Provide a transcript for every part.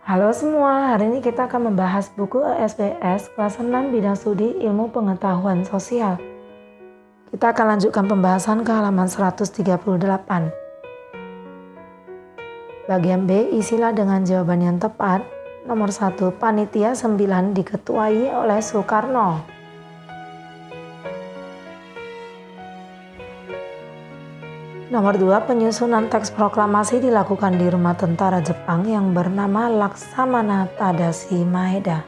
Halo semua, hari ini kita akan membahas buku ESBS kelas 6 bidang studi ilmu pengetahuan sosial. Kita akan lanjutkan pembahasan ke halaman 138. Bagian B, isilah dengan jawaban yang tepat. Nomor 1, Panitia 9 diketuai oleh Soekarno. Nomor 2, penyusunan teks proklamasi dilakukan di rumah tentara Jepang yang bernama Laksamana Tadashi Maeda.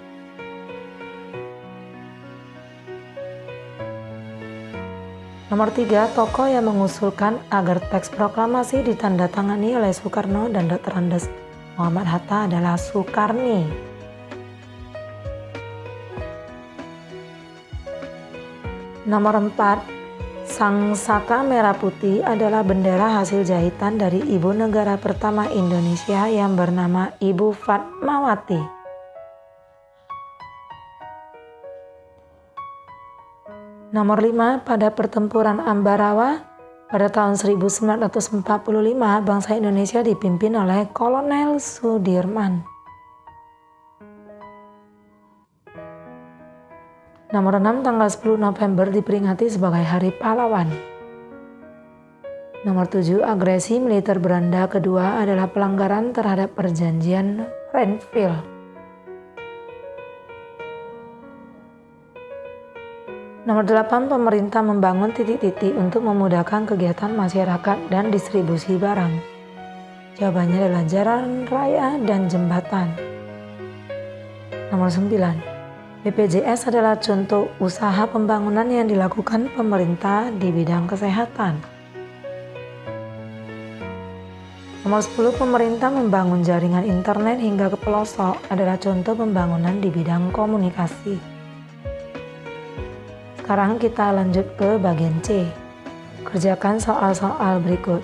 Nomor 3, tokoh yang mengusulkan agar teks proklamasi ditandatangani oleh Soekarno dan Dr. Andes Muhammad Hatta adalah Soekarni. Nomor 4, Sang Saka Merah Putih adalah bendera hasil jahitan dari ibu negara pertama Indonesia yang bernama Ibu Fatmawati. Nomor 5, pada pertempuran Ambarawa pada tahun 1945, bangsa Indonesia dipimpin oleh Kolonel Sudirman. Nomor 6, tanggal 10 November diperingati sebagai Hari Pahlawan. Nomor 7, agresi militer Belanda kedua adalah pelanggaran terhadap perjanjian Renville. Nomor 8, pemerintah membangun titik-titik untuk memudahkan kegiatan masyarakat dan distribusi barang. Jawabannya adalah jalan raya dan jembatan. Nomor 9, BPJS adalah contoh usaha pembangunan yang dilakukan pemerintah di bidang kesehatan. Nomor 10, pemerintah membangun jaringan internet hingga ke pelosok adalah contoh pembangunan di bidang komunikasi. Sekarang kita lanjut ke bagian C. Kerjakan soal-soal berikut.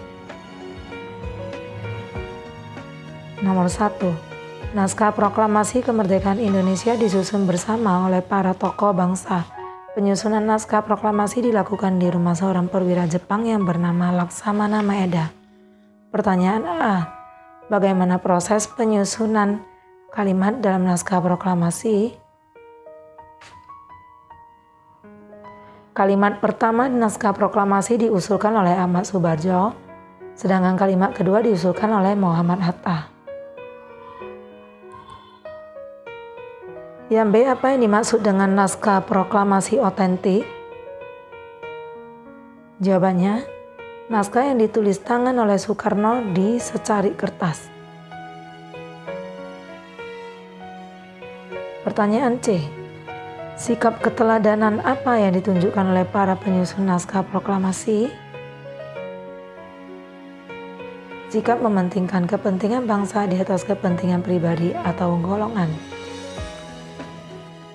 Nomor 1. Naskah Proklamasi Kemerdekaan Indonesia disusun bersama oleh para tokoh bangsa. Penyusunan naskah proklamasi dilakukan di rumah seorang perwira Jepang yang bernama Laksamana Maeda. Pertanyaan A. Bagaimana proses penyusunan kalimat dalam naskah proklamasi? Kalimat pertama di naskah proklamasi diusulkan oleh Ahmad Subarjo, sedangkan kalimat kedua diusulkan oleh Muhammad Hatta. Yang B, apa yang dimaksud dengan naskah proklamasi otentik? Jawabannya, naskah yang ditulis tangan oleh Soekarno di secari kertas. Pertanyaan C, sikap keteladanan apa yang ditunjukkan oleh para penyusun naskah proklamasi? Sikap mementingkan kepentingan bangsa di atas kepentingan pribadi atau golongan.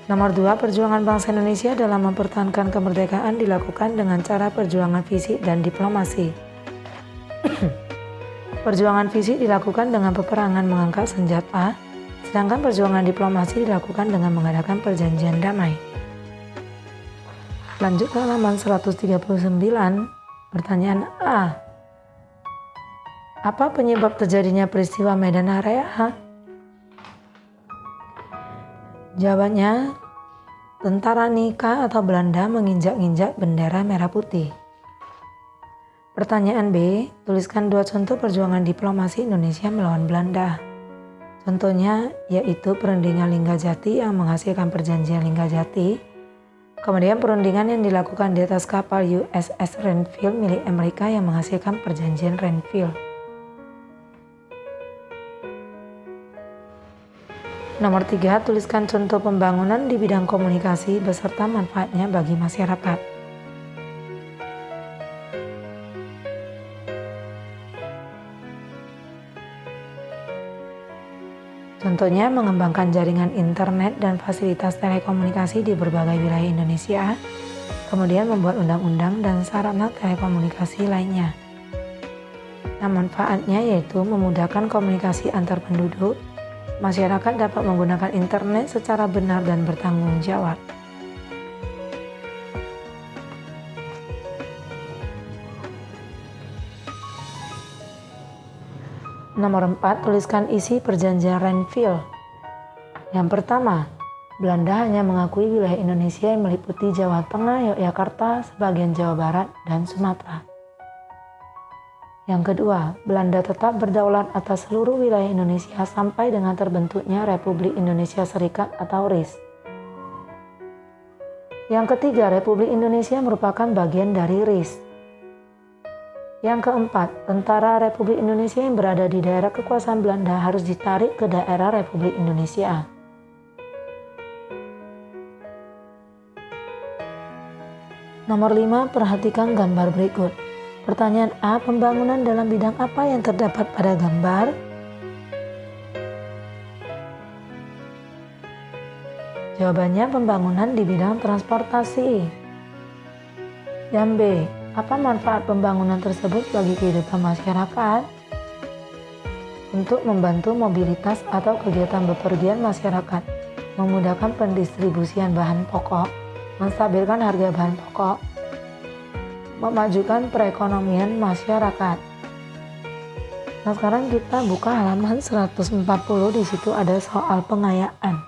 Nomor 2, perjuangan bangsa Indonesia dalam mempertahankan kemerdekaan dilakukan dengan cara perjuangan fisik dan diplomasi. Perjuangan fisik dilakukan dengan peperangan mengangkat senjata, sedangkan perjuangan diplomasi dilakukan dengan mengadakan perjanjian damai. Lanjut ke halaman 139, pertanyaan A. Apa penyebab terjadinya peristiwa Medan Area? Jawabannya, tentara Nika atau Belanda menginjak-injak bendera merah putih. Pertanyaan B, tuliskan 2 contoh perjuangan diplomasi Indonesia melawan Belanda. Contohnya yaitu perundingan Linggajati yang menghasilkan perjanjian Linggajati, kemudian perundingan yang dilakukan di atas kapal USS Renville milik Amerika yang menghasilkan perjanjian Renville. Nomor 3, tuliskan contoh pembangunan di bidang komunikasi beserta manfaatnya bagi masyarakat. Contohnya mengembangkan jaringan internet dan fasilitas telekomunikasi di berbagai wilayah Indonesia, kemudian membuat undang-undang dan sarana telekomunikasi lainnya. Nah, manfaatnya yaitu memudahkan komunikasi antar penduduk. Masyarakat dapat menggunakan internet secara benar dan bertanggung jawab. Nomor 4, tuliskan isi perjanjian Renville. Yang pertama, Belanda hanya mengakui wilayah Indonesia yang meliputi Jawa Tengah, Yogyakarta, sebagian Jawa Barat, dan Sumatera. Yang kedua, Belanda tetap berdaulat atas seluruh wilayah Indonesia sampai dengan terbentuknya Republik Indonesia Serikat atau RIS. Yang ketiga, Republik Indonesia merupakan bagian dari RIS. Yang keempat, tentara Republik Indonesia yang berada di daerah kekuasaan Belanda harus ditarik ke daerah Republik Indonesia. Nomor 5, perhatikan gambar berikut. Pertanyaan A, pembangunan dalam bidang apa yang terdapat pada gambar? Jawabannya pembangunan di bidang transportasi. Yang B, apa manfaat pembangunan tersebut bagi kehidupan masyarakat? Untuk membantu mobilitas atau kegiatan bepergian masyarakat, memudahkan pendistribusian bahan pokok, menstabilkan harga bahan pokok, memajukan perekonomian masyarakat. Nah, sekarang kita buka halaman 140, di situ ada soal pengayaan.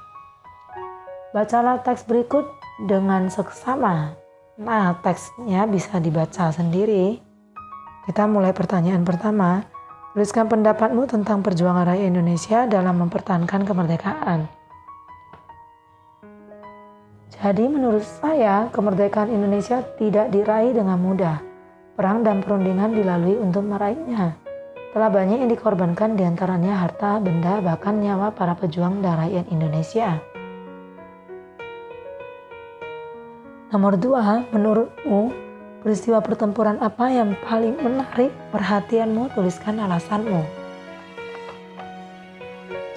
Bacalah teks berikut dengan seksama. Nah, teksnya bisa dibaca sendiri. Kita mulai pertanyaan pertama. Tuliskan pendapatmu tentang perjuangan rakyat Indonesia dalam mempertahankan kemerdekaan. Jadi menurut saya, kemerdekaan Indonesia tidak diraih dengan mudah. Perang dan perundingan dilalui untuk meraihnya. Telah banyak yang dikorbankan, diantaranya harta, benda, bahkan nyawa para pejuang dan rakyat Indonesia. Nomor 2, menurutmu peristiwa pertempuran apa yang paling menarik perhatianmu? Tuliskan alasanmu.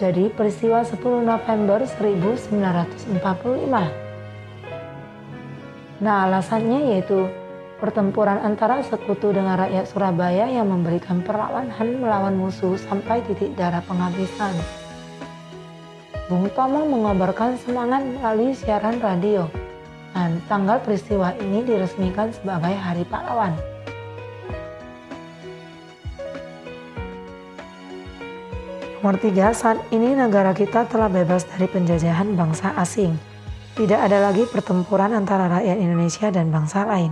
Jadi peristiwa 10 November 1945. Nah, alasannya yaitu pertempuran antara sekutu dengan rakyat Surabaya yang memberikan perlawanan melawan musuh sampai titik darah penghabisan. Bung Tomo mengobarkan semangat melalui siaran radio. Dan tanggal peristiwa ini diresmikan sebagai Hari Pahlawan. Nomor 3, saat ini negara kita telah bebas dari penjajahan bangsa asing. Tidak ada lagi pertempuran antara rakyat Indonesia dan bangsa lain.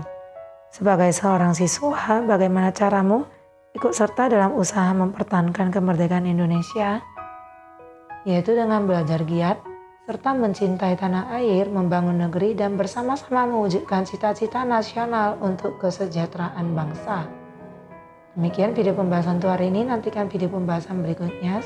Sebagai seorang siswa, bagaimana caramu ikut serta dalam usaha mempertahankan kemerdekaan Indonesia? Yaitu dengan belajar giat, serta mencintai tanah air, membangun negeri, dan bersama-sama mewujudkan cita-cita nasional untuk kesejahteraan bangsa. Demikian video pembahasan untuk hari ini, nantikan video pembahasan berikutnya.